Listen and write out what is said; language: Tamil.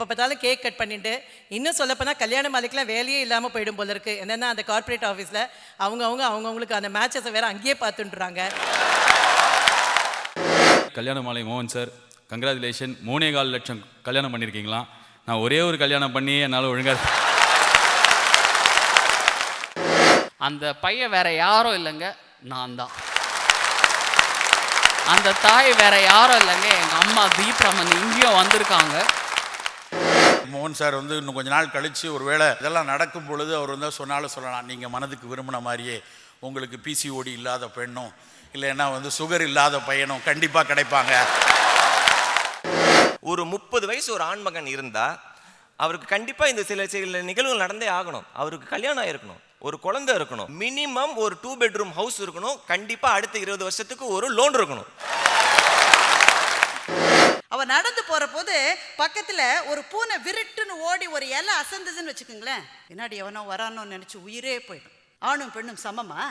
எப்போ பார்த்தாலும் கேக் கட் பண்ணிட்டு, இன்னும் சொல்லப்போனால் கல்யாண மாலைக்கெலாம் வேலையே இல்லாமல் போயிடும் போல இருக்குது. என்னென்னா அந்த கார்ப்பரேட் ஆஃபீஸில் அவங்கவுங்களுக்கு அந்த மேட்சஸை வேறு அங்கேயே பார்த்துட்டுறாங்க. கல்யாண மாலை மோகன் சார், கங்க்ராச்சுலேஷன். 3.25 லட்சம் கல்யாணம் பண்ணியிருக்கீங்களா? நான் ஒரே ஒரு கல்யாணம் பண்ணி என்னால் ஒழுங்காக. அந்த பையன் வேற யாரும் இல்லைங்க, நான் தான். அந்த தாய் வேற யாரும் இல்லைங்க, எங்கள் அம்மா தீப்ரமன். இங்கேயும் வந்திருக்காங்க. மோகன் சார் வந்து இன்னும் கொஞ்ச நாள் கழித்து ஒரு வேளை இதெல்லாம் நடக்கும் பொழுது அவர் வந்து சொன்னாலும் சொல்லலாம், நீங்கள் மனதுக்கு விரும்பின மாதிரியே உங்களுக்கு பிசிஓடி இல்லாத பெண்ணும் இல்லைன்னா வந்து சுகர் இல்லாத பையனும் கண்டிப்பாக கிடைப்பாங்க. ஒரு 30 வயசு ஒரு ஆண்மகன் இருந்தால் அவருக்கு கண்டிப்பாக இந்த சில நிகழ்வுகள் நடந்தே ஆகணும். அவருக்கு கல்யாணம் ஆகிருக்கணும், ஒரு குழந்தை இருக்கணும், மினிமம் ஒரு 2 பெட்ரூம் ஹவுஸ் இருக்கணும், கண்டிப்பாக அடுத்த 20 வருஷத்துக்கு ஒரு லோன் இருக்கணும். அவ நடந்து போற போது பக்கத்துல ஒரு பூனை விருட்டுன்னு ஓடி ஒரு இலை அசந்ததுன்னு வச்சுக்கோங்களேன், பின்னாடி எவனோ வரானோன்னு நினைச்சு உயிரே போயிடும். ஆணும் பெண்ணும் சமமா?